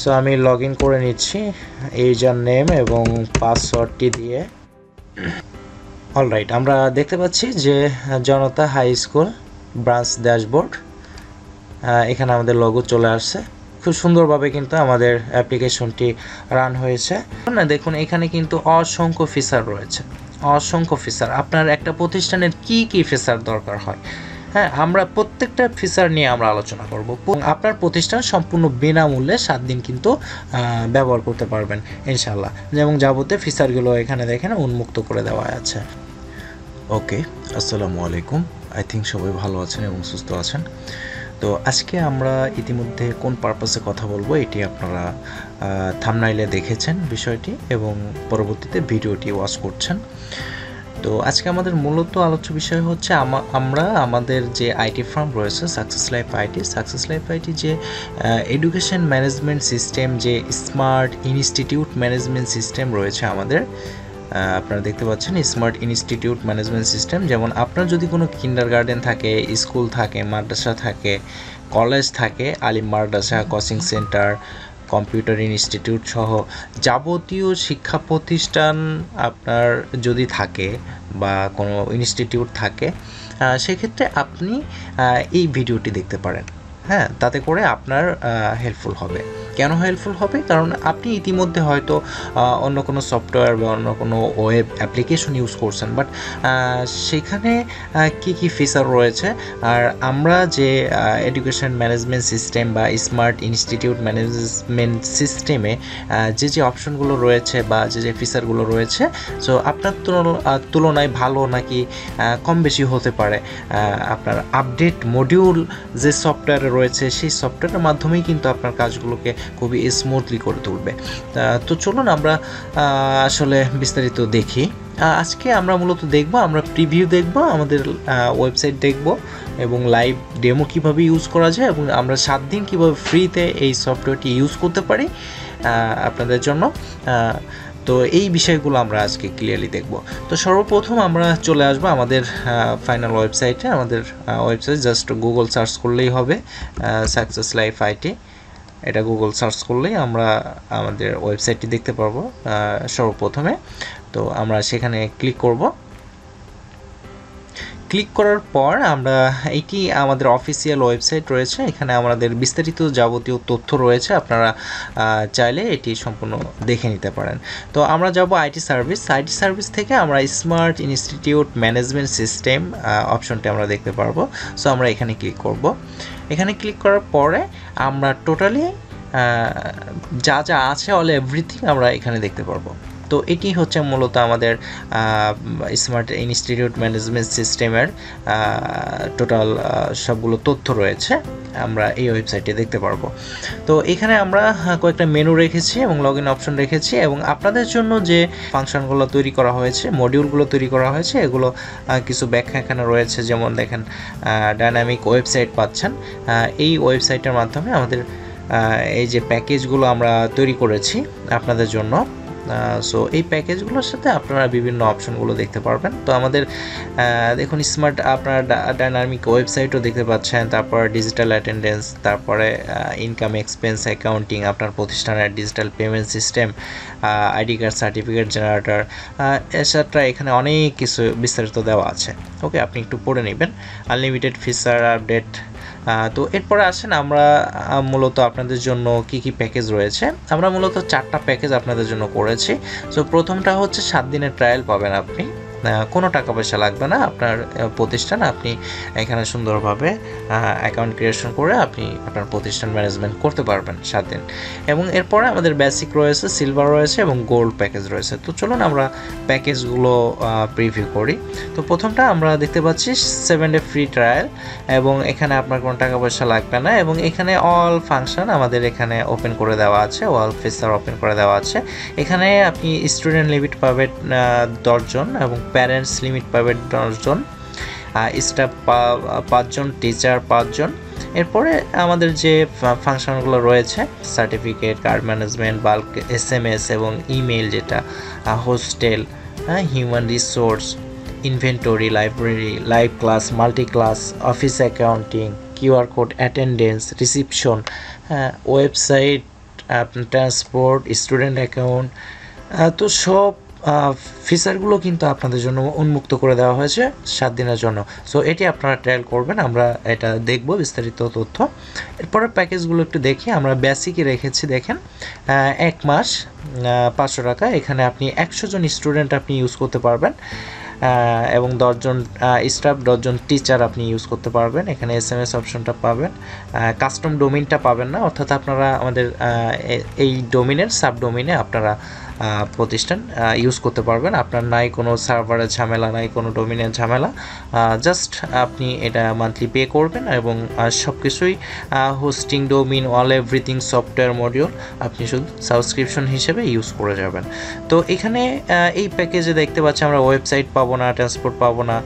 So আমি log in করে নিচ্ছি ইউজার নেম এবং পাসওয়ার্ডটি দিয়ে। অলরাইট, আমরা দেখতে পাচ্ছি যে জনতা হাই স্কুল ব্রাঞ্চ ড্যাশবোর্ড, এখানে আমাদের লোগো চলে আসছে। খুব সুন্দরভাবে কিন্তু আমাদের অ্যাপ্লিকেশনটি রান হয়েছে। না দেখুন, এখানে কিন্তু অসংখ্য ফিচার রয়েছে, অসংখ্য ফিচার। আপনার একটা প্রতিষ্ঠানের কি কি ফিচার দরকার হয়, হ্যাঁ, আমরা প্রত্যেকটা ফিচার নিয়ে আমরা আলোচনা করব। আপনার প্রতিষ্ঠান সম্পূর্ণ বিনামূল্যে 7 দিন কিন্তু ব্যবহার করতে পারবেন ইনশাল্লাহ। যেমন যাবতীয় ফিচারগুলো এখানে দেখেন উন্মুক্ত করে দেওয়া আছে। ওকে, আসসালামু আলাইকুম। আই থিঙ্ক সবাই ভালো আছেন এবং সুস্থ আছেন। তো আজকে আমরা ইতিমধ্যে কোন পারপাসে কথা বলবো এটি আপনারা থাম্বনেইলে দেখেছেন বিষয়টি, এবং পরবর্তীতে ভিডিওটি ওয়াচ করছেন। তো আজকে আমাদের মূলত আলোচ্য বিষয় হচ্ছে আমরা আমাদের যে আইটি ফার্ম রয়েছে সাকসেস লাইফ আইটি যে এডুকেশন ম্যানেজমেন্ট সিস্টেম, যে স্মার্ট ইনস্টিটিউট ম্যানেজমেন্ট সিস্টেম রয়েছে আমাদের, আপনারা দেখতে পাচ্ছেন স্মার্ট ইনস্টিটিউট ম্যানেজমেন্ট সিস্টেম। যেমন আপনার যদি কোনো কিন্ডারগার্টেন থাকে, স্কুল থাকে, মাদ্রাসা থাকে, কলেজ থাকে, আলিম মাদ্রাসা, কোচিং সেন্টার, কম্পিউটার ইনস্টিটিউট সহ যাবতীয় শিক্ষা প্রতিষ্ঠান আপনার যদি থাকে বা কোনো ইনস্টিটিউট থাকে, সেক্ষেত্রে আপনি এই ভিডিওটি দেখতে পারেন। হ্যাঁ, তাতে করে আপনার হেল্পফুল হবে। কেন হেল্পফুল হবে? কারণ আপনি ইতিমধ্যে হয়তো অন্য কোনো সফটওয়্যার বা অন্য কোনো ওয়েব অ্যাপ্লিকেশন ইউজ করছেন, বাট সেখানে কি কি ফিচার রয়েছে, আর আমরা যে এডুকেশন ম্যানেজমেন্ট সিস্টেম বা স্মার্ট ইনস্টিটিউট ম্যানেজমেন্ট সিস্টেমে যে অপশনগুলো রয়েছে বা যে ফিচারগুলো রয়েছে, সো আপনার তুলনায় ভালো নাকি কম বেশি হতে পারে। আপনার আপডেট মডিউল যে সফটওয়্যারে রয়েছে সেই সফটওয়্যারের মাধ্যমেই কিন্তু আপনার কাজগুলোকে খুবই স্মুথলি করে তুলবে। তো চলুন আমরা আসলে বিস্তারিত দেখি। আজকে আমরা মূলত আমরা প্রিভিউ দেখব, আমাদের ওয়েবসাইট দেখব, এবং লাইভ ডেমো কীভাবে ইউজ করা যায়, এবং আমরা 7 দিন কীভাবে ফ্রিতে এই সফটওয়্যারটি ইউজ করতে পারি আপনাদের জন্য। তো এই বিষয়গুলো আমরা আজকে ক্লিয়ারলি দেখব। তো সর্বপ্রথম আমরা চলে আসবো আমাদের ফাইনাল ওয়েবসাইটে। আমাদের ওয়েবসাইট জাস্ট গুগল সার্চ করলেই হবে, সাকসেস লাইফ আইটি। এটা গুগল সার্চ করলেই আমরা আমাদের ওয়েবসাইটটি দেখতে পারবো সর্বপ্রথমে। তো আমরা সেখানে ক্লিক করব। ক্লিক করার পর আমরা এটি আমাদের অফিসিয়াল ওয়েবসাইট রয়েছে, এখানে আমাদের বিস্তারিত যাবতীয় তথ্য রয়েছে, আপনারা চাইলে এটি সম্পূর্ণ দেখে নিতে পারেন। তো আমরা যাব আইটি সার্ভিস থেকে আমরা স্মার্ট ইনস্টিটিউট ম্যানেজমেন্ট সিস্টেম অপশনটি আমরা দেখতে পারবো। সো আমরা এখানে ক্লিক করব। এখানে ক্লিক করার পরে আমরা টোটালি যা আছে অল এভরিথিং আমরা এখানে দেখতে পারবো। তো এটি হচ্ছে মূলত আমাদের স্মার্ট ইনস্টিটিউট ম্যানেজমেন্ট সিস্টেমের টোটাল সবগুলো তথ্য রয়েছে, আমরা এই ওয়েবসাইটে দেখতে পারবো। তো এখানে আমরা কয়েকটা মেনু রেখেছি এবং লগ ইন অপশন রেখেছি, এবং আপনাদের জন্য যে ফাংশনগুলো তৈরি করা হয়েছে, মডিউলগুলো তৈরি করা হয়েছে, এগুলো কিছু ব্যাখ্যা এখানে রয়েছে। যেমন দেখেন, ডাইনামিক ওয়েবসাইট পাচ্ছেন। এই ওয়েবসাইটের মাধ্যমে আমাদের এই যে প্যাকেজগুলো আমরা তৈরি করেছি আপনাদের জন্য, সো এই প্যাকেজগুলোর সাথে আপনারা বিভিন্ন অপশনগুলো দেখতে পারবেন। তো আমাদের দেখুন স্মার্ট আপনার ডাইনামিক ওয়েবসাইটও দেখতে পাচ্ছেন, তারপর ডিজিটাল অ্যাটেন্ডেন্স, তারপরে ইনকাম এক্সপেন্স অ্যাকাউন্টিং, আপনার প্রতিষ্ঠানের digital payment system, ID card certificate generator, এছাড়া এখানে অনেক কিছু বিস্তারিত দেওয়া আছে। ওকে, আপনি একটু পড়ে নেবেন। Unlimited feature update. তো এরপরে আসেন আমরা মূলত আপনাদের জন্য কি কি প্যাকেজ রয়েছে। আমরা মূলত 4টা প্যাকেজ আপনাদের জন্য করেছি। সো প্রথমটা হচ্ছে 7 দিনের ট্রায়াল পাবেন আপনি, কোনো টাকা পয়সা লাগবে না। আপনার প্রতিষ্ঠান আপনি এখানে সুন্দরভাবে অ্যাকাউন্ট ক্রিয়েশন করে আপনি আপনার প্রতিষ্ঠান ম্যানেজমেন্ট করতে পারবেন 7 দিন। এবং এরপরে আমাদের বেসিক রয়েছে, সিলভার রয়েছে এবং গোল্ড প্যাকেজ রয়েছে। তো চলুন আমরা প্যাকেজগুলো প্রিভিউ করি। তো প্রথমটা আমরা দেখতে পাচ্ছি 7 ডে ফ্রি ট্রায়াল, এবং এখানে আপনার কোনো টাকা পয়সা লাগবে না, এবং এখানে অল ফাংশন আমাদের এখানে ওপেন করে দেওয়া আছে, অল ফিচার ওপেন করে দেওয়া আছে। এখানে আপনি স্টুডেন্ট লিমিট পাবেন 10 জন, এবং প্যারেন্টস লিমিট পাবেন 10 জন, স্টাফ 5 জন, টিচার 5 জন। এরপরে আমাদের যে ফাংশনগুলো রয়েছে, certificate, card management, bulk SMS এবং ইমেল, যেটা hostel, human resource, inventory, library, live class, multi class, office accounting, QR code, attendance, reception, website আপনার ট্রান্সপোর্ট, স্টুডেন্ট অ্যাকাউন্ট, তো সব ফিচারগুলো কিন্তু আপনাদের জন্য উন্মুক্ত করে দেওয়া হয়েছে 7 দিনের জন্য। সো এটি আপনারা ট্রায়াল করবেন, আমরা এটা দেখব বিস্তারিত তথ্য। এরপরে প্যাকেজগুলো একটু দেখি, আমরা বেসিকে রেখেছি দেখেন 1 মাস 500 টাকা। এখানে আপনি 100 জন স্টুডেন্ট আপনি ইউজ করতে পারবেন এবং 10 জন স্টাফ, 10 জন টিচার আপনি ইউজ করতে পারবেন। এখানে SMS অপশনটা পাবেন, কাস্টম ডোমেইনটা পাবেন না, অর্থাৎ আপনারা আমাদের এই ডোমেইনের সাব ডোমেইনে আপনারা প্রতিষ্ঠান ইউজ করতে পারবেন। আপনার নাই কোনো সার্ভারের ঝামেলা, নাই কোনো ডোমেইনের ঝামেলা, জাস্ট আপনি এটা মান্থলি পে করবেন এবং সব কিছুই hosting, domain, all everything, software module আপনি শুধু সাবস্ক্রিপশন হিসেবে ইউজ করে যাবেন। তো এখানে এই প্যাকেজে দেখতে পাচ্ছি আমরা ওয়েবসাইট পাবো না, ট্রান্সপোর্ট পাবো না,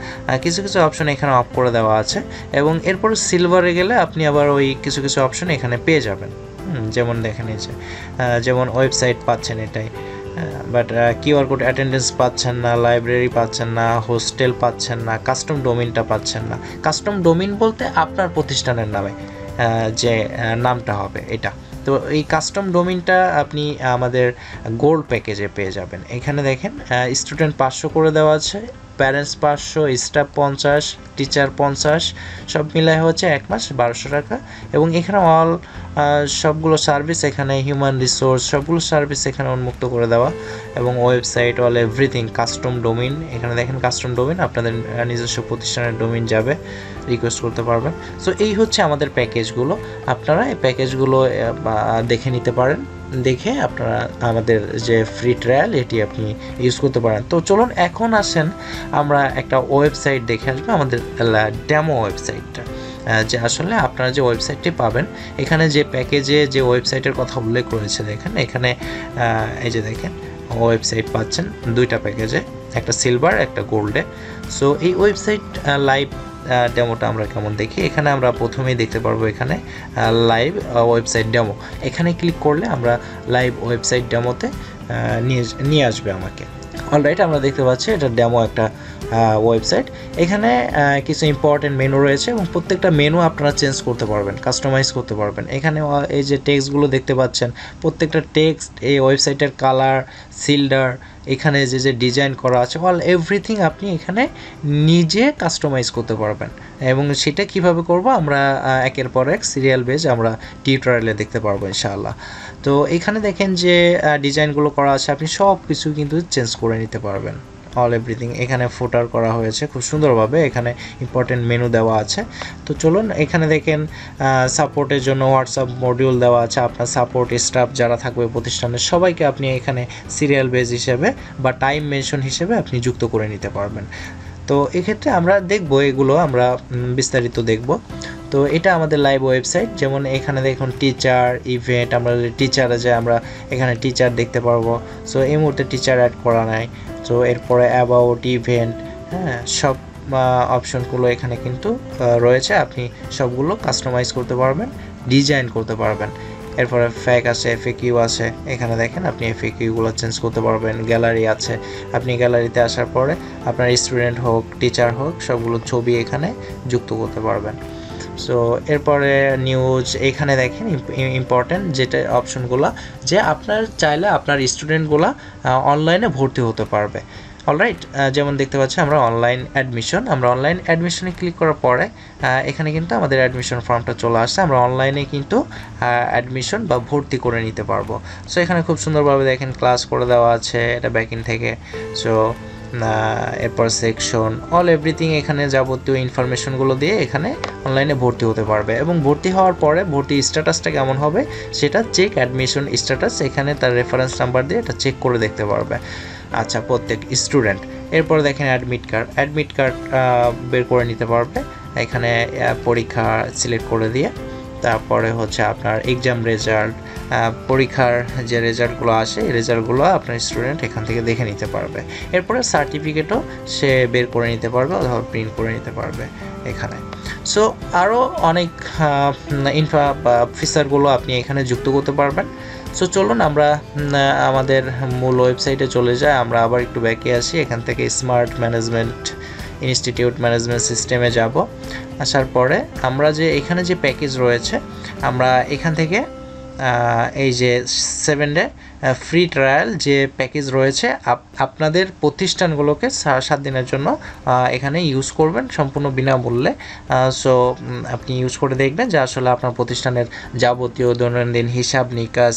কিছু কিছু অপশন এখানে অফ করে দেওয়া আছে। এবং এরপর সিলভারে গেলে আপনি আবার ওই কিছু কিছু অপশন এখানে পেয়ে যাবেন। যেমন দেখেন এই যে যেমন ওয়েবসাইট পাচ্ছেন এটাই, বাট কিউআর কোড অ্যাটেন্ডেন্স পাচ্ছেন না, লাইব্রেরি পাচ্ছেন না, হোস্টেল পাচ্ছেন না, কাস্টম ডোমেইনটা পাচ্ছেন না। কাস্টম ডোমেইন বলতে আপনার প্রতিষ্ঠানের নামে যে নামটা হবে এটা। তো এই কাস্টম ডোমেইনটা আপনি আমাদের গোল্ড প্যাকেজে পেয়ে যাবেন। এখানে দেখেন স্টুডেন্ট 500 করে দেওয়া আছে, প্যারেন্টস 500, স্টাফ 50, টিচার 50, সব মিলায় হচ্ছে 1 মাস 1200 টাকা। এবং এখানে অল সবগুলো সার্ভিস, এখানে হিউম্যান রিসোর্স সবগুলো সার্ভিস এখানে উন্মুক্ত করে দেওয়া। এবং website, all everything, custom domain, এখানে দেখেন কাস্টম ডোমেইন, আপনাদের নিজস্ব প্রতিষ্ঠানের ডোমেইন যাবে, রিকোয়েস্ট করতে পারবেন। সো এই হচ্ছে আমাদের প্যাকেজগুলো, আপনারা এই প্যাকেজগুলো দেখে নিতে পারেন, দেখে আপনারা আমাদের যে ফ্রি ট্রায়াল এটি আপনি ইউজ করতে পারেন। তো চলুন এখন আসেন আমরা একটা ওয়েবসাইট দেখে আসবো, আমাদের ডেমো ওয়েবসাইটটা, যে আসলে আপনারা যে ওয়েবসাইটটি পাবেন, এখানে যে প্যাকেজে যে ওয়েবসাইটের কথা উল্লেখ করেছে দেখেন এখানে, এই যে দেখেন ওয়েবসাইট পাচ্ছেন 2টা প্যাকেজে, একটা সিলভার একটা গোল্ডে। সো এই ওয়েবসাইট লাইভ ডেমোটা আমরা কেমন দেখি, এখানে আমরা প্রথমেই দেখতে পারবো এখানে লাইভ ওয়েবসাইট ডেমো, এখানে ক্লিক করলে আমরা লাইভ ওয়েবসাইট ডেমোতে নিয়ে আসবে আমাকে। অলরাইট, আমরা দেখতে পাচ্ছি এটা ডেমো একটা ওয়েবসাইট। এখানে কিছু ইম্পর্টেন্ট মেনু রয়েছে এবং প্রত্যেকটা মেনু আপনারা চেঞ্জ করতে পারবেন, কাস্টমাইজ করতে পারবেন। এখানে এই যে টেক্সটগুলো দেখতে পাচ্ছেন, প্রত্যেকটা টেক্সট, এই ওয়েবসাইটের কালার, সিল্ডার, এখানে যে ডিজাইন করা আছে, অল এভরিথিং আপনি এখানে নিজে কাস্টমাইজ করতে পারবেন। এবং সেটা কিভাবে করব আমরা একের পর এক সিরিয়াল বেজ আমরা টিউটোরিয়ালে দেখতে পারবো ইনশাআল্লাহ। তো এখানে দেখেন যে ডিজাইনগুলো করা আছে, আপনি সব কিছু কিন্তু চেঞ্জ করে নিতে পারবেন, অল এভরিথিং। এখানে ফুটার করা হয়েছে খুব সুন্দরভাবে, এখানে ইম্পর্টেন্ট মেনু দেওয়া আছে। তো চলুন এখানে দেখেন সাপোর্টের জন্য হোয়াটসঅ্যাপ মডিউল দেওয়া আছে, আপনার সাপোর্ট স্টাফ যারা থাকবে প্রতিষ্ঠানের সবাইকে আপনি এখানে সিরিয়াল বেজ হিসেবে বা টাইম মেনশন হিসেবে আপনি যুক্ত করে নিতে পারবেন। তো এক্ষেত্রে আমরা দেখব, এগুলো আমরা বিস্তারিত দেখব। তো এটা আমাদের লাইভ ওয়েবসাইট, যেমন এখানে দেখুন টিচার, ইভেন্ট, আমরা টিচারে যে আমরা এখানে টিচার দেখতে পারবো। সো এই মুহূর্তে টিচার অ্যাড করা নাই। সো এরপরে অ্যাবাউট, ইভেন্ট, হ্যাঁ, সব অপশনগুলো এখানে কিন্তু রয়েছে, আপনি সবগুলো কাস্টমাইজ করতে পারবেন, ডিজাইন করতে পারবেন। এরপরে ফ্যাক আছে, এফএকিউ আছে, এখানে দেখেন আপনি এফএকিউগুলো চেঞ্জ করতে পারবেন। গ্যালারি আছে, আপনি গ্যালারিতে আসার পরে আপনার স্টুডেন্ট হোক, টিচার হোক, সবগুলো ছবি এখানে যুক্ত করতে পারবেন। সো এরপরে নিউজ, এখানে দেখেন ইম্পর্টেন্ট যেটা অপশনগুলো, যে আপনার চাইলে আপনার স্টুডেন্টগুলো অনলাইনে ভর্তি হতে পারবে। অলরাইট, যেমন দেখতে পাচ্ছি আমরা অনলাইন অ্যাডমিশন, আমরা অনলাইন অ্যাডমিশনে ক্লিক করার পরে এখানে কিন্তু আমাদের অ্যাডমিশন ফর্মটা চলে আসছে, আমরা অনলাইনে কিন্তু অ্যাডমিশন বা ভর্তি করে নিতে পারবো। সো এখানে খুব সুন্দরভাবে দেখেন ক্লাস করে দেওয়া আছে, এটা ব্যাকইন থেকে। সো এরপর সেকশন, অল এভরিথিং, এখানে যাবতীয় ইনফরমেশনগুলো দিয়ে এখানে অনলাইনে ভর্তি হতে পারবে। এবং ভর্তি হওয়ার পরে ভর্তি স্ট্যাটাসটা কেমন হবে সেটা চেক অ্যাডমিশন স্ট্যাটাস, এখানে তার রেফারেন্স নাম্বার দিয়ে এটা চেক করে দেখতে পারবে। আচ্ছা, প্রত্যেক স্টুডেন্ট। এরপর দেখেন অ্যাডমিট কার্ড বের করে নিতে পারবে, এখানে পরীক্ষা সিলেক্ট করে দিয়ে, তারপরে হচ্ছে আপনার এক্সাম রেজাল্ট, পরীক্ষার যে রেজাল্টগুলো আসে এই রেজাল্টগুলো আপনার স্টুডেন্ট এখান থেকে দেখে নিতে পারবে। এরপরে সার্টিফিকেটও সে বের করে নিতে পারবে অথবা প্রিন্ট করে নিতে পারবে এখানে। সো আরও অনেক ফিচারগুলো আপনি এখানে যুক্ত করতে পারবেন। সো চলুন আমরা আমাদের মূল ওয়েবসাইটে চলে যাই, আমরা আবার একটু ব্যাকে আসি, এখান থেকে স্মার্ট ম্যানেজমেন্ট ইনস্টিটিউট ম্যানেজমেন্ট সিস্টেমে যাব। আসার পরে আমরা যে এখানে যে প্যাকেজ রয়েছে আমরা এখান থেকে এই যে 7 ডে ফ্রি ট্রায়াল যে প্যাকেজ রয়েছে আপনাদের প্রতিষ্ঠানগুলোকে 7 দিনের জন্য এখানে ইউজ করবেন সম্পূর্ণ বিনামূল্যে। সো আপনি ইউজ করে দেখবেন যে আসলে আপনার প্রতিষ্ঠানের যাবতীয় দৈনন্দিন হিসাব নিকাশ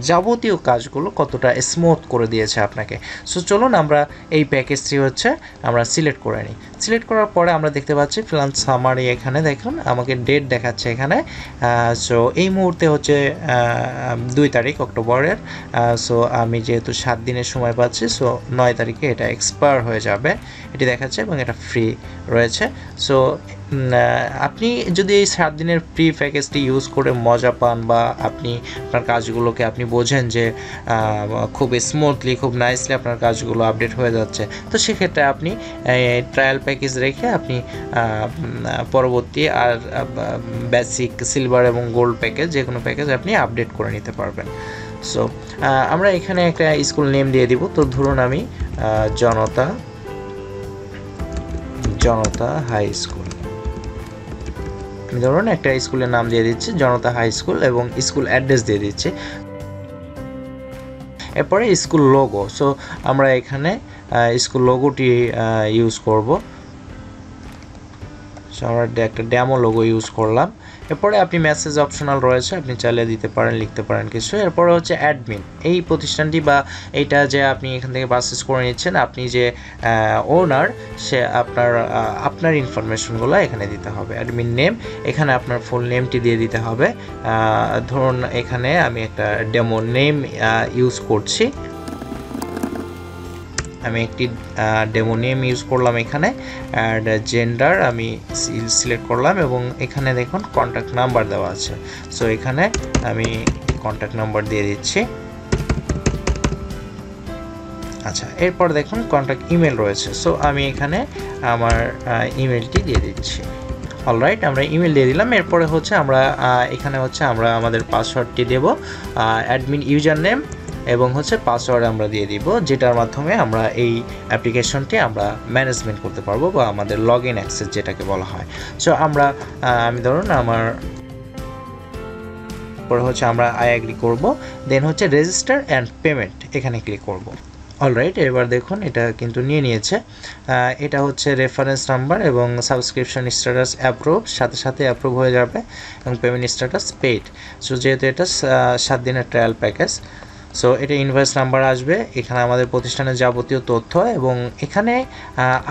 যাবতীয় কাজগুলো কতটা স্মুথ করে দিয়েছে আপনাকে। সো চলুন আমরা এই প্যাকেজটি হচ্ছে আমরা সিলেক্ট করে নিই। সিলেক্ট করার পরে আমরা দেখতে পাচ্ছি ফ্রিল্যান্স সামারি, এখানে দেখুন আমাকে ডেট দেখাচ্ছে এখানে। সো এই মুহূর্তে হচ্ছে 2 তারিখ অক্টোবরের। সো আমি যেহেতু 7 দিনের সময় পাচ্ছি, সো 9 তারিখে এটা এক্সপায়ার হয়ে যাবে এটি দেখাচ্ছে এবং এটা ফ্রি রয়েছে। সো আপনি যদি এই 7 দিনের ফ্রি প্যাকেজটি ইউজ করে মজা পান বা আপনি আপনার কাজগুলোকে আপনি বোঝেন যে খুব স্মুথলি খুব নাইসলি আপনার কাজগুলো আপডেট হয়ে যাচ্ছে, তো সেক্ষেত্রে আপনি ট্রায়াল প্যাকেজ রেখে আপনি পরবর্তী আর বেসিক সিলভার এবং গোল্ড প্যাকেজ যে কোনো প্যাকেজ আপনি আপডেট করে নিতে পারবেন। সো আমরা এখানে একটা স্কুল নেম দিয়ে দিব। তো ধরুন আমি জনতা হাই স্কুল, ধরুন একটা স্কুলের নাম দিয়ে দিচ্ছি জনতা হাই স্কুল এবং স্কুল অ্যাড্রেস দিয়ে দিচ্ছি। এরপরে স্কুল লোগো, সো আমরা এখানে স্কুল লোগোটি ইউজ করব। আমরা একটা ডেমো লোগো ইউজ করলাম। এরপরে আপনি মেসেজ অপশনাল রয়েছে, আপনি চালিয়ে দিতে পারেন, লিখতে পারেন কিছু। এরপরে হচ্ছে অ্যাডমিন, এই প্রতিষ্ঠানটি বা এইটা যে আপনি এখান থেকে পারচেজ করে নিচ্ছেন, আপনি যে ওনার সে আপনার ইনফরমেশনগুলো এখানে দিতে হবে। অ্যাডমিন নেম, এখানে আপনার ফুল নেমটি দিয়ে দিতে হবে। ধরুন এখানে আমি একটা ডেমো নেম ইউজ করছি, আমি একটি ডেমো নেম ইউজ করলাম এখানে। অ্যান্ড জেন্ডার আমি সিলেক্ট করলাম এবং এখানে দেখুন কন্ট্যাক্ট নাম্বার দেওয়া আছে। সো এখানে আমি কন্ট্যাক্ট নাম্বার দিয়ে দিচ্ছি। আচ্ছা, এরপর দেখুন কন্ট্যাক্ট ইমেল রয়েছে। সো আমি এখানে আমার ইমেলটি দিয়ে দিচ্ছি। অলরাইট, আমরা ইমেল দিয়ে দিলাম। এরপরে হচ্ছে আমরা এখানে হচ্ছে আমরা আমাদের পাসওয়ার্ডটি দেব, অ্যাডমিন ইউজার নেম এবং হচ্ছে পাসওয়ার্ড আমরা দিয়ে দিব, যেটার মাধ্যমে আমরা এই অ্যাপ্লিকেশনটি আমরা ম্যানেজমেন্ট করতে পারবো বা আমাদের লগ ইন অ্যাক্সেস যেটাকে বলা হয়। সো আমি ধরুন আমার পরে হচ্ছে আমরা আই এগ্রি করব, দেন হচ্ছে রেজিস্টার অ্যান্ড পেমেন্ট এখানে ক্লিক করব। অলরাইট, এবার দেখুন এটা কিন্তু নিয়ে নিয়েছে। এটা হচ্ছে রেফারেন্স নাম্বার এবং সাবস্ক্রিপশন স্ট্যাটাস অ্যাপ্রুভ, সাথে সাথে অ্যাপ্রুভ হয়ে যাবে এবং পেমেন্ট স্ট্যাটাস পেইড। সো যেহেতু এটা 7 দিনের ট্রায়াল প্যাকেজ, সো এটা ইনভয়েস নাম্বার আসবে, এখানে আমাদের প্রতিষ্ঠানের যাবতীয় তথ্য এবং এখানে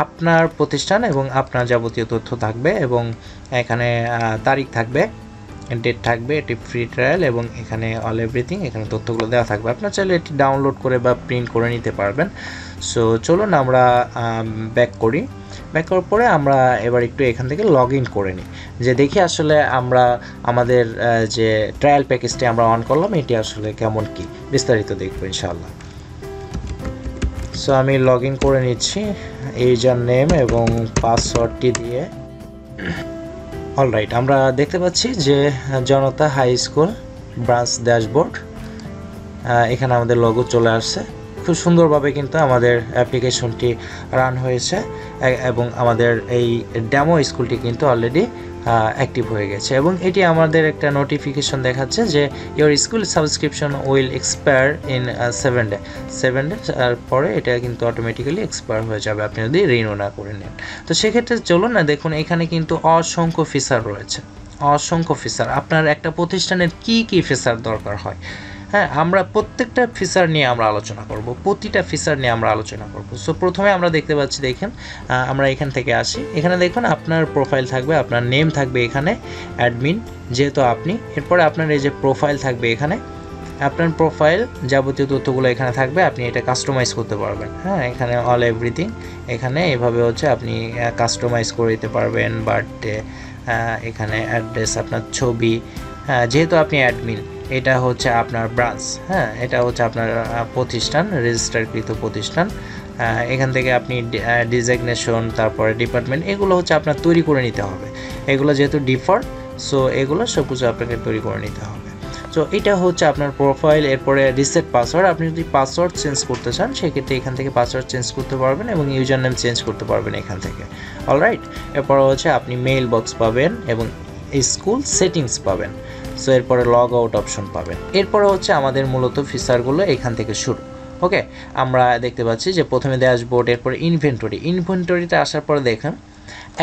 আপনার প্রতিষ্ঠান এবং আপনার যাবতীয় তথ্য থাকবে এবং এখানে তারিখ থাকবে, ডেট থাকবে, এটি ফ্রি ট্রায়াল এবং এখানে অল এভরিথিং, এখানে তথ্যগুলো দেওয়া থাকবে। আপনার চাইলে এটি ডাউনলোড করে বা প্রিন্ট করে নিতে পারবেন। সো চলুন আমরা ব্যাক করি। ব্যাক করার পরে আমরা এবার একটু এখান থেকে লগ ইন করে নিই, যে দেখি আসলে আমরা আমাদের যে ট্রায়াল প্যাকেজটি আমরা অন করলাম এটি আসলে কেমন কি বিস্তারিত দেখবো ইনশাআল্লাহ। সো আমি লগ ইন করে নিচ্ছি ইউজার নেম এবং পাসওয়ার্ডটি দিয়ে। অলরাইট, আমরা দেখতে পাচ্ছি যে জনতা হাই স্কুল ব্রাঞ্চ ড্যাশবোর্ড, এখানে আমাদের লোগো চলে আসছে। খুব সুন্দরভাবে কিন্তু আমাদের অ্যাপ্লিকেশনটি রান হয়েছে এবং আমাদের এই ডেমো স্কুলটি কিন্তু অলরেডি অ্যাক্টিভ হয়ে গেছে এবং এটি আমাদের একটা নোটিফিকেশন দেখাচ্ছে যে your school subscription will expire in 7 day. পরে এটা কিন্তু অটোমেটিক্যালি এক্সপায়ার হয়ে যাবে আপনি যদি রিনিউ না করে নেন। তো সেক্ষেত্রে চলুন না, দেখুন এখানে কিন্তু অসংখ্য ফিচার রয়েছে, অসংখ্য ফিচার। আপনার একটা প্রতিষ্ঠানের কি কি ফিচার দরকার হয়, হ্যাঁ, আমরা প্রত্যেকটা ফিচার নিয়ে আমরা আলোচনা করব, প্রতিটা ফিচার নিয়ে আমরা আলোচনা করব। সো প্রথমে আমরা দেখতে পাচ্ছি, দেখেন আমরা এখান থেকে আসি, এখানে দেখুন আপনার প্রোফাইল থাকবে, আপনার নেম থাকবে এখানে অ্যাডমিন যেহেতু আপনি। এরপরে আপনার এই যে প্রোফাইল থাকবে এখানে, আপনার প্রোফাইল যাবতীয় তথ্যগুলো এখানে থাকবে, আপনি এটা কাস্টমাইজ করতে পারবেন। হ্যাঁ, এখানে অল এভরিথিং, এখানে এভাবে হচ্ছে আপনি কাস্টমাইজ করে দিতে পারবেন। বার্থডে, এখানে অ্যাড্রেস, আপনার ছবি, যেহেতু আপনি অ্যাডমিন, এটা হচ্ছে আপনার ব্রাঞ্চ, হ্যাঁ, এটা হচ্ছে আপনার প্রতিষ্ঠান, রেজিস্টারকৃত প্রতিষ্ঠান। এখান থেকে আপনি ডিজিগনেশন, তারপরে ডিপার্টমেন্ট, এগুলো হচ্ছে আপনার তৈরি করে নিতে হবে। এগুলো যেহেতু ডিফল্ট, সো এগুলো সব কিছু আপনাকে তৈরি করে নিতে হবে। সো এটা হচ্ছে আপনার প্রোফাইল। এরপরে রিসেট পাসওয়ার্ড, আপনি যদি পাসওয়ার্ড চেঞ্জ করতে চান সেক্ষেত্রে এখান থেকে পাসওয়ার্ড চেঞ্জ করতে পারবেন এবং ইউজার নেম চেঞ্জ করতে পারবেন এখান থেকে। অলরাইট, এরপর হচ্ছে আপনি মেইল বক্স পাবেন এবং স্কুল সেটিংস পাবেন। সো এরপরে লগ আউট অপশন পাবেন। এরপরে হচ্ছে আমাদের মূলত ফিচারগুলো এখান থেকে শুরু। ওকে, আমরা দেখতে পাচ্ছি যে প্রথমে ড্যাশবোর্ড, এরপরে ইনভেন্টরিতে আসার পরে দেখেন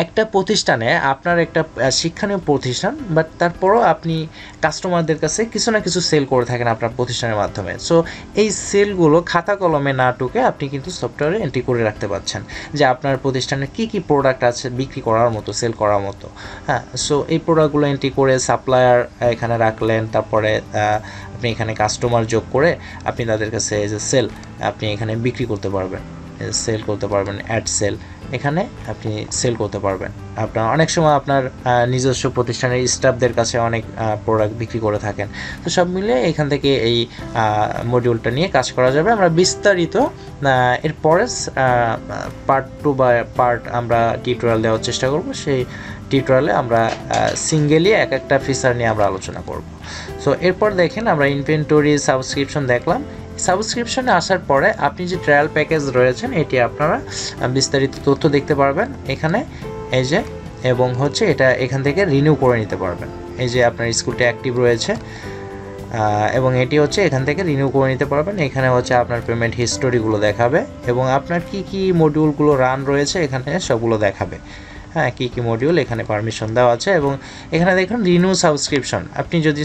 একটা প্রতিষ্ঠানে আপনার একটা শিক্ষণীয় প্রতিষ্ঠান, বাট তারপরও আপনি কাস্টমারদের কাছে কিছু না কিছু সেল করে থাকেন আপনার প্রতিষ্ঠানের মাধ্যমে। সো এই সেলগুলো খাতা কলমে না টুকে আপনি কিন্তু সফটওয়্যারে এন্ট্রি করে রাখতে পারছেন যে আপনার প্রতিষ্ঠানে কী কী প্রোডাক্ট আছে বিক্রি করার মতো, সেল করার মতো। হ্যাঁ, সো এই প্রোডাক্টগুলো এন্ট্রি করে সাপ্লায়ার এখানে রাখলেন, তারপরে আপনি এখানে কাস্টমার যোগ করে আপনি তাদের কাছে এই যে সেল আপনি এখানে বিক্রি করতে পারবেন, সেল করতে পারবেন, অ্যাড সেল এখানে আপনি সেল করতে পারবেন। আপনার অনেক সময় আপনার নিজস্ব প্রতিষ্ঠানের স্টাফদের কাছে অনেক প্রোডাক্ট বিক্রি করে থাকেন। তো সব মিলে এখান থেকে এই মডিউলটা নিয়ে কাজ করা যাবে। আমরা বিস্তারিত এরপরে পার্ট 2 বা পার্ট আমরা টিউটোরিয়াল দেওয়ার চেষ্টা করব। সেই টিউটোরিয়ালে আমরা সিঙ্গেলি এক একটা ফিচার নিয়ে আমরা আলোচনা করব। সো এরপর দেখেন আমরা ইনভেন্টরি সাবস্ক্রিপশন দেখলাম। সাবস্ক্রিপশনে আসার পরে আপনি যে ট্রায়াল প্যাকেজ রয়েছেন এটি আপনারা বিস্তারিত তথ্য দেখতে পারবেন এখানে, এই যে, এবং হচ্ছে এটা এখান থেকে রিনিউ করে নিতে পারবেন। এই যে আপনার স্কুলটি অ্যাক্টিভ রয়েছে এবং এটি হচ্ছে এখান থেকে রিনিউ করে নিতে পারবেন। এখানে হচ্ছে আপনার পেমেন্ট হিস্টোরিগুলো দেখাবে এবং আপনার কি কি মডিউলগুলো রান রয়েছে এখানে সবগুলো দেখাবে। হ্যাঁ, কী কী মডিউল এখানে পারমিশন দেওয়া আছে। এবং এখানে দেখুন রিনিউ সাবস্ক্রিপশন, আপনি যদি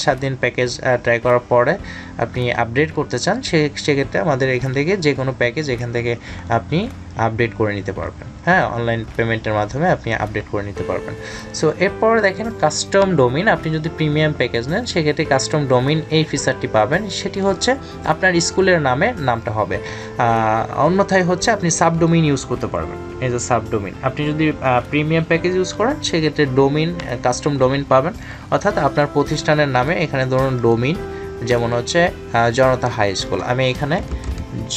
7 দিন প্যাকেজ ট্রাই করার পরে আপনি আপডেট করতে চান সেক্ষেত্রে আমাদের এখান থেকে যে কোনো প্যাকেজ এখান থেকে আপনি আপডেট করে নিতে পারবেন। হ্যাঁ, অনলাইন পেমেন্টের মাধ্যমে আপনি আপডেট করে নিতে পারবেন। সো এরপর দেখেন কাস্টম ডোমিন, আপনি যদি প্রিমিয়াম প্যাকেজ নেন সেক্ষেত্রে কাস্টম ডোমিন এই ফিচারটি পাবেন। সেটি হচ্ছে আপনার স্কুলের নামটা হবে, অন্যথায় হচ্ছে আপনি সাবডোমিন ইউজ করতে পারবেন। এই যে সাবডোমিন, আপনি যদি প্রিমিয়াম প্যাকেজ ইউজ করেন সেক্ষেত্রে ডোমিন, কাস্টম ডোমিন পাবেন, অর্থাৎ আপনার প্রতিষ্ঠানের নামে এখানে ধরুন ডোমিন, যেমন হচ্ছে জনতা হাই স্কুল, আমি এখানে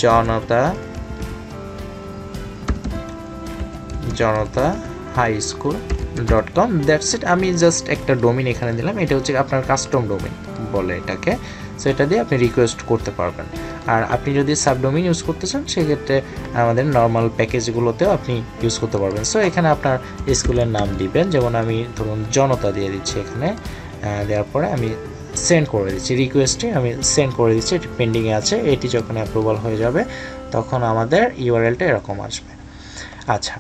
Janata high school .com, that's it. আমি জাস্ট একটা ডোমিন এখানে দিলাম, এটা হচ্ছে আপনার কাস্টম ডোমিন বলে এটাকে। সো এটা দিয়ে আপনি রিকোয়েস্ট করতে পারবেন। আর আপনি যদি সাবডোমিন ইউজ করতে চান সেক্ষেত্রে আমাদের নর্মাল প্যাকেজগুলোতেও আপনি ইউজ করতে পারবেন। সো এখানে আপনার স্কুলের নাম দিবেন, যেমন আমি ধরুন জনতা দিয়ে দিচ্ছি এখানে, দেওয়ার পরে আমি সেন্ড করে দিচ্ছি, রিকোয়েস্টে আমি সেন্ড করে দিচ্ছি, এটি পেন্ডিংয়ে আছে। এটি যখন অ্যাপ্রুভাল হয়ে যাবে তখন আমাদের ইউআরএলটা এরকম আসবে। আচ্ছা,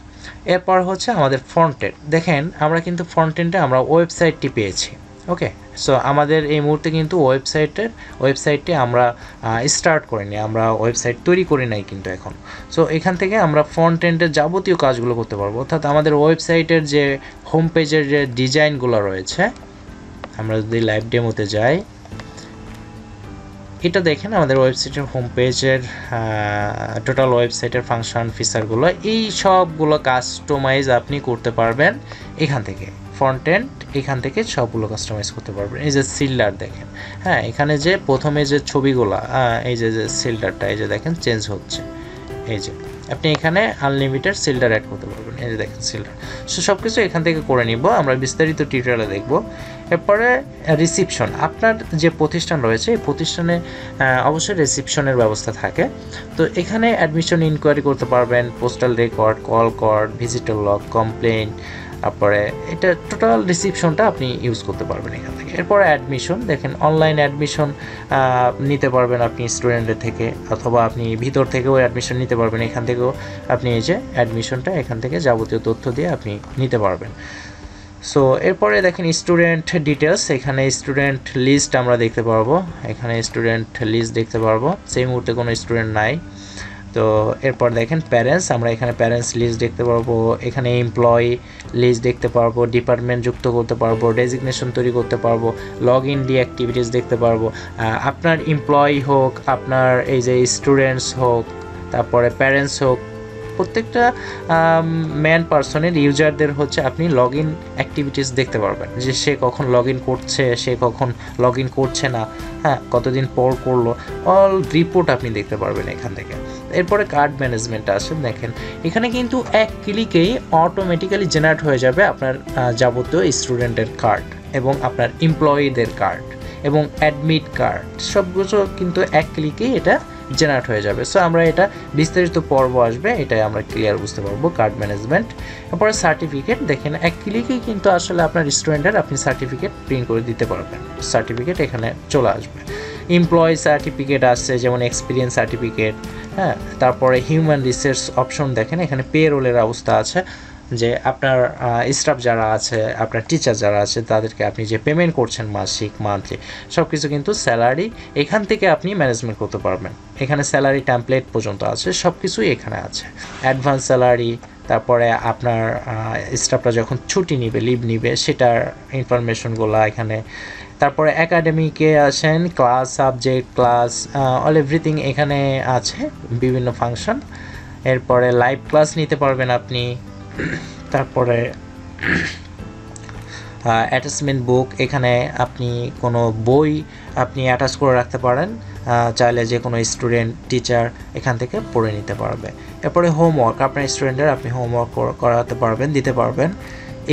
এরপর হচ্ছে আমাদের ফ্রন্ট এন্ড। দেখেন আমরা কিন্তু ফ্রন্ট এন্ডে আমরা ওয়েবসাইটটি পেয়েছি। ওকে, সো আমাদের এই মুহূর্তে কিন্তু ওয়েবসাইটটি আমরা স্টার্ট করিনি, আমরা ওয়েবসাইট তৈরি করি নাই কিন্তু এখন। সো এখান থেকে আমরা ফ্রন্ট এন্ডের যাবতীয় কাজগুলো করতে পারবো, অর্থাৎ আমাদের ওয়েবসাইটের যে হোম পেজের যে ডিজাইনগুলো রয়েছে, আমরা যদি লাইভ ডেমোতে যাই, এটা দেখেন আমাদের ওয়েবসাইটের হোম পেজের টোটাল ওয়েবসাইটের ফাংশন ফিচারগুলো, এই সবগুলো কাস্টমাইজ আপনি করতে পারবেন এখান থেকে। ফ্রন্ট এন্ড এখান থেকে সবগুলো কাস্টমাইজ করতে পারবেন। এই যে সিল্ডার দেখেন, হ্যাঁ, এখানে যে প্রথমে যে ছবিগুলো, এই যে সিল্ডারটা এই যে দেখেন চেঞ্জ হচ্ছে, এই যে আপনি এখানে আনলিমিটেড সিল্ডার অ্যাড করতে পারবেন। এই যে দেখেন সিল্ডার। সো সব কিছু এখান থেকে করে নিব, আমরা বিস্তারিত টিউটোরিয়ালে দেখব। এরপরে রিসিপশন, আপনার যে প্রতিষ্ঠান রয়েছে এই প্রতিষ্ঠানে অবশ্যই রিসিপশনের ব্যবস্থা থাকে। তো এখানে অ্যাডমিশন ইনকোয়ারি করতে পারবেন, postal record, call card, visitor log, complain, তারপরে এটা টোটাল রিসিপশনটা আপনি ইউজ করতে পারবেন এখান থেকে। এরপরে অ্যাডমিশন দেখেন, অনলাইন অ্যাডমিশন নিতে পারবেন আপনি স্টুডেন্টের থেকে, অথবা আপনি ভিতর থেকেও অ্যাডমিশন নিতে পারবেন। এখান থেকেও আপনি এই যে অ্যাডমিশনটা এখান থেকে যাবতীয় তথ্য দিয়ে আপনি নিতে পারবেন। সো এরপরে দেখেন স্টুডেন্ট ডিটেলস, এখানে স্টুডেন্ট লিস্ট আমরা দেখতে পারবো, এখানে স্টুডেন্ট লিস্ট দেখতে পারবো, সেই মুহূর্তে কোনো স্টুডেন্ট নাই। তো এরপর দেখেন প্যারেন্টস, আমরা এখানে প্যারেন্টস লিস্ট দেখতে পারবো, এখানে এমপ্লয়ি লিস্ট দেখতে পারবো, ডিপার্টমেন্ট যুক্ত করতে পারবো, ডেজিগনেশন তৈরি করতে পারবো, লগ ইন ডিঅ্যাক্টিভিটিস দেখতে পারবো। আপনার এমপ্লয়ি হোক, আপনার এই যে স্টুডেন্টস হোক, তারপরে প্যারেন্টস হোক, প্রত্যেকটা ম্যান পার্সনের ইউজারদের হচ্ছে আপনি লগ ইন অ্যাক্টিভিটিস দেখতে পারবেন, যে সে কখন লগ ইন করছে, সে কখন লগ ইন করছে না, হ্যাঁ, কতদিন পর করলো, অল রিপোর্ট আপনি দেখতে পারবেন এখান থেকে। এরপরে কার্ড ম্যানেজমেন্ট আসেন, দেখেন এখানে কিন্তু এক ক্লিকেই অটোমেটিক্যালি জেনারেট হয়ে যাবে আপনার যাবতীয় স্টুডেন্টের কার্ড এবং আপনার এমপ্লয়িদের কার্ড এবং অ্যাডমিট কার্ড, সবগুলো কিন্তু এক ক্লিকেই এটা জেনারেট হয়ে যাবে। সো আমরা এটা বিস্তারিত পর্ব আসবে, এটাই আমরা ক্লিয়ার বুঝতে পারবো। কার্ড ম্যানেজমেন্ট, তারপরে সার্টিফিকেট। দেখেন এক ক্লিকেই কিন্তু আসলে আপনার স্টুডেন্টের আপনি সার্টিফিকেট প্রিন্ট করে দিতে পারবেন, সার্টিফিকেট এখানে চলে আসবে। এমপ্লয়ি সার্টিফিকেট আসছে, যেমন এক্সপিরিয়েন্স সার্টিফিকেট, হ্যাঁ। তারপরে হিউম্যান রিসোর্স অপশন, দেখেন এখানে পে রোলের অবস্থা আছে, যে আপনার স্টাফ যারা আছে, আপনার টিচার যারা আছে, তাদেরকে আপনি যে পেমেন্ট করছেন মাসিক, মান্থলি, সব কিছু কিন্তু স্যালারি এখান থেকে আপনি ম্যানেজমেন্ট করতে পারবেন। এখানে স্যালারি টেমপ্লেট পর্যন্ত আছে, সব কিছুই এখানে আছে। অ্যাডভান্স স্যালারি, তারপরে আপনার স্টাফরা যখন ছুটি নিবে, লিভ নিবে, সেটার ইনফরমেশনগুলো এখানে। তারপরে একাডেমিকে আসেন, class, subject, class, all everything এখানে আছে, বিভিন্ন ফাংশন। এরপরে লাইভ ক্লাস নিতে পারবেন আপনি। তারপরে অ্যাটাচমেন্ট বুক, এখানে আপনি কোনো বই আপনি অ্যাটাচ করে রাখতে পারেন, চাইলে যে কোনো স্টুডেন্ট, টিচার এখান থেকে পড়ে নিতে পারবে। এরপরে হোমওয়ার্ক, আপনার স্টুডেন্টের আপনি হোমওয়ার্ক করাতে পারবেন, দিতে পারবেন।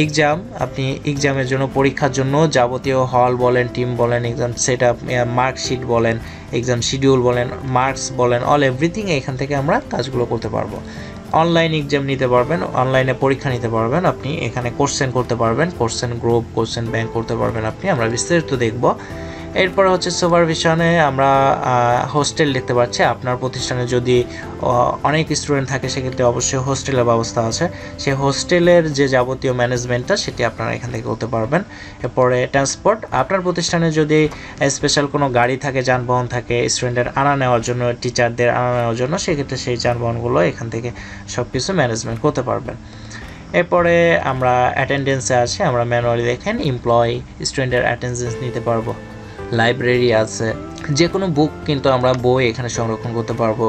এক্সাম, আপনি এক্সামের জন্য, পরীক্ষার জন্য যাবতীয় হল বলেন, টিম বলেন, এক্সাম সেট আপ, মার্কশিট বলেন, এক্সাম শিডিউল বলেন, মার্কস বলেন, অল এভরিথিং এখান থেকে আমরা কাজগুলো করতে পারবো। অনলাইন এক্সাম নিতে পারবেন, অনলাইনে পরীক্ষা নিতে পারবেন আপনি, এখানে কোশ্চেন করতে পারবেন, কোশ্চেন গ্রুপ, কোশ্চেন ব্যাংক করতে পারবেন আপনি, আমরা বিস্তারিত দেখব। এরপর হচ্ছে সুপারভিশনে আমরা হোস্টেল দেখতে পাচ্ছি। আপনার প্রতিষ্ঠানে যদি অনেক স্টুডেন্ট থাকে, সেক্ষেত্রে অবশ্যই হোস্টেলের ব্যবস্থা আছে, সেই হোস্টেলের যে যাবতীয় ম্যানেজমেন্টটা সেটি আপনারা এখান থেকে করতে পারবেন। এরপরে ট্রান্সপোর্ট, আপনার প্রতিষ্ঠানে যদি স্পেশাল কোনো গাড়ি থাকে, যানবাহন থাকে স্টুডেন্টের আনা নেওয়ার জন্য, টিচারদের আনা নেওয়ার জন্য, সেক্ষেত্রে সেই যানবাহনগুলো এখান থেকে সব কিছু ম্যানেজমেন্ট করতে পারবেন। এরপরে আমরা অ্যাটেন্ডেন্সে আছি, আমরা ম্যানুয়ালি দেখেন এমপ্লয়ি, স্টুডেন্টের অ্যাটেন্ডেন্স নিতে পারবো। লাইব্রেরি আছে, যে কোনো বুক কিন্তু আমরা বই এখানে সংরক্ষণ করতে পারবো,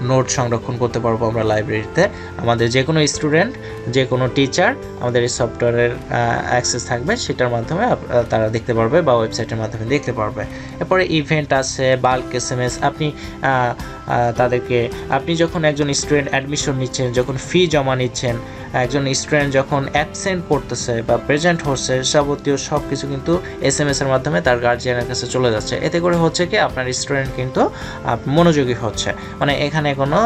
নোট সংরক্ষণ করতে পারবো আমরা লাইব্রেরিতে। আমাদের যে কোনো স্টুডেন্ট, যে কোনো টিচার, আমাদের এই সফটওয়্যারের অ্যাক্সেস থাকবে, সেটার মাধ্যমে তারা দেখতে পারবে বা ওয়েবসাইটের মাধ্যমে দেখতে পারবে। এরপরে ইভেন্ট আছে, বাল্ক এসএমএস, আপনি তাদেরকে, আপনি যখন একজন স্টুডেন্ট অ্যাডমিশন নিচ্ছেন, যখন ফি জমা নিচ্ছেন, একজন স্টুডেন্ট যখন অ্যাবসেন্ট করতেছে বা প্রেজেন্ট হচ্ছে, যাবতীয় সব কিছু কিন্তু এসএমএসের মাধ্যমে তার গার্জিয়ানের কাছে চলে যাচ্ছে। এতে করে হচ্ছে কি আপনার স্টুডেন্ট কিন্তু মনোযোগী হচ্ছে, মানে এখানে কোনো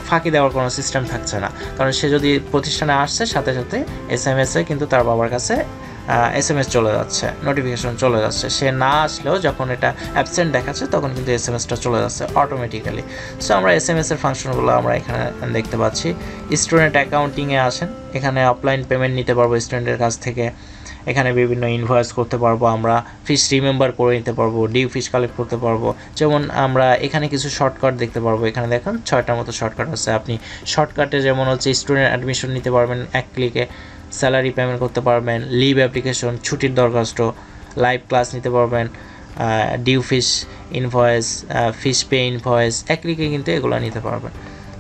ফাঁকি দেওয়ার কোনো সিস্টেম থাকছে না। কারণ সে যদি প্রতিষ্ঠানে আসছে, সাথে সাথে এসএমএসে কিন্তু তার বাবার কাছে এসএমএস চলে যাচ্ছে, নোটিফিকেশন চলে যাচ্ছে। সে না আসলেও যখন এটা অ্যাবসেন্ট দেখাচ্ছে, তখন কিন্তু এসএমএসটা চলে যাচ্ছে অটোমেটিক্যালি। সো আমরা এসএমএসের ফাংশনগুলো আমরা এখানে দেখতে পাচ্ছি। স্টুডেন্ট অ্যাকাউন্টিংয়ে আসেন, এখানে অফলাইন পেমেন্ট নিতে পারবো স্টুডেন্টের কাছ থেকে, এখানে বিভিন্ন ইনভয়েস করতে পারবো, আমরা ফিস রিমেম্বার করে নিতে পারবো, ডিউ ফিস কালেক্ট করতে পারবো। যেমন আমরা এখানে কিছু শর্টকাট দেখতে পারবো, এখানে দেখুন 6টার মতো শর্টকাট আছে। আপনি শর্টকাটে যেমন হচ্ছে স্টুডেন্ট অ্যাডমিশন নিতে পারবেন এক ক্লিকে, স্যালারি পেমেন্ট করতে পারবেন, লিভ অ্যাপ্লিকেশন, ছুটির দরখাস্ত, লাইভ ক্লাস নিতে পারবেন, ডিউ ফিস ইনভয়েস, ফিস পে ইনভয়েস, এক ক্লিকে কিন্তু এগুলো নিতে পারবেন,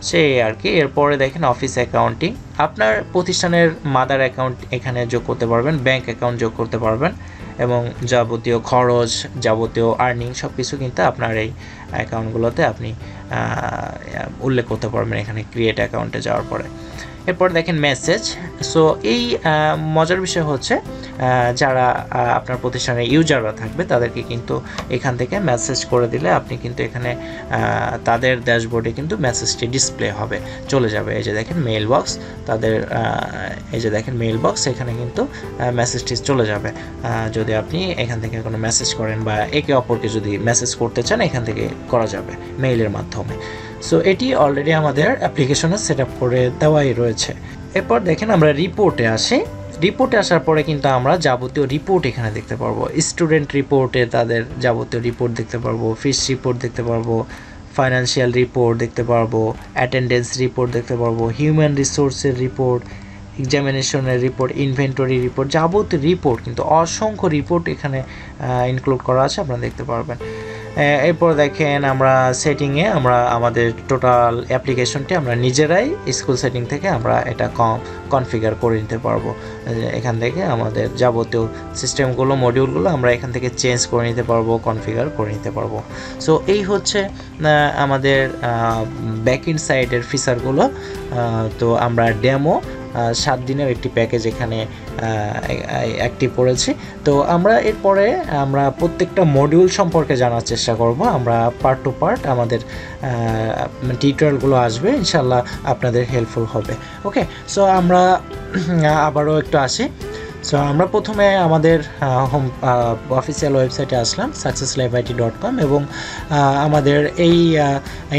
সেই আর কি। এরপরে দেখেন অফিস অ্যাকাউন্টিং, আপনার প্রতিষ্ঠানের মাদার অ্যাকাউন্ট এখানে যোগ করতে পারবেন, ব্যাংক অ্যাকাউন্ট যোগ করতে পারবেন, এবং যাবতীয় খরচ, যাবতীয় আর্নিং সব কিছু কিন্তু আপনার এই অ্যাকাউন্টগুলোতে আপনি উল্লেখ করতে পারবেন এখানে ক্রিয়েট অ্যাকাউন্টে যাওয়ার পরে। এরপর দেখেন মেসেজ। সো এই মজার বিষয় হচ্ছে যারা আপনার প্রতিষ্ঠানের ইউজাররা থাকবে, তাদেরকে কিন্তু এখান থেকে মেসেজ করে দিলে আপনি কিন্তু এখানে তাদের ড্যাশবোর্ডে কিন্তু মেসেজটি ডিসপ্লে হবে, চলে যাবে। এই যে দেখেন মেইল বক্স, তাদের এই যে দেখেন মেইল বক্স, এখানে কিন্তু মেসেজটি চলে যাবে। যদি আপনি এখান থেকে কোনো মেসেজ করেন বা একে অপরকে যদি মেসেজ করতে চান, এখান থেকে করা যাবে মেইলের মাধ্যমে। সো এটি অলরেডি আমাদের অ্যাপ্লিকেশনে সেট আপ করে দেওয়াই রয়েছে। এরপর দেখেন আমরা রিপোর্টে আসি। রিপোর্টে আসার পরে কিন্তু আমরা যাবতীয় রিপোর্ট এখানে দেখতে পারবো। স্টুডেন্ট রিপোর্টে তাদের যাবতীয় রিপোর্ট দেখতে পারবো, ফিস রিপোর্ট দেখতে পারবো, ফাইন্যান্সিয়াল রিপোর্ট দেখতে পারবো, অ্যাটেন্ডেন্স রিপোর্ট দেখতে পারবো, হিউম্যান রিসোর্সের রিপোর্ট, এক্সামিনেশনের রিপোর্ট, ইনভেন্টরি রিপোর্ট, যাবতীয় রিপোর্ট কিন্তু অসংখ্য রিপোর্ট এখানে ইনক্লুড করা আছে, আপনারা দেখতে পারবেন। এরপর দেখেন আমরা সেটিংয়ে আমরা আমাদের টোটাল অ্যাপ্লিকেশনটি আমরা নিজেরাই স্কুল সেটিং থেকে আমরা এটা কনফিগার করে নিতে পারবো। এখান থেকে আমাদের যাবতীয় সিস্টেমগুলো, মডিউলগুলো আমরা এখান থেকে চেঞ্জ করে নিতে পারবো, কনফিগার করে নিতে পারবো। সো এই হচ্ছে আমাদের ব্যাকএন্ড সাইডের ফিচারগুলো। তো আমরা ডেমো 7 দিনের একটি প্যাকেজ এখানে অ্যাক্টিভ করেছি। তো আমরা এরপরে আমরা প্রত্যেকটা মডিউল সম্পর্কে জানার চেষ্টা করব। আমরা পার্ট টু পার্ট আমাদের টিউটোরিয়ালগুলো আসবে, ইনশাল্লাহ আপনাদের হেল্পফুল হবে। ওকে, সো আমরা আবারও একটু আসি। সো আমরা প্রথমে আমাদের হোম অফিসিয়াল ওয়েবসাইটে আসলাম successlifeit.com, এবং আমাদের এই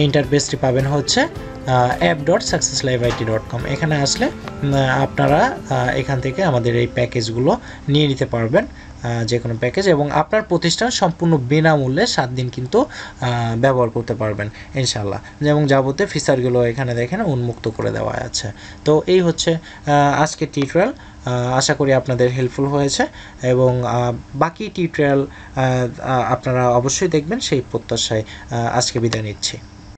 ইন্টারফেসটি পাবেন হচ্ছে app.successlifeit.com। এখানে আসলে আপনারা এখান থেকে আমাদের এই প্যাকেজগুলো নিয়ে নিতে পারবেন, যে কোনো প্যাকেজ, এবং আপনার প্রতিষ্ঠান সম্পূর্ণ বিনামূল্যে 7 দিন কিন্তু ব্যবহার করতে পারবেন ইনশাল্লাহ। এবং যাবতীয় ফিচারগুলো এখানে দেখেন উন্মুক্ত করে দেওয়া আছে। তো এই হচ্ছে আজকের টিউটোরিয়াল। আশা করি আপনাদের হেল্পফুল হয়েছে, এবং বাকি টিউটোরিয়াল আপনারা অবশ্যই দেখবেন সেই প্রত্যাশায় আজকে বিদায় নিচ্ছি।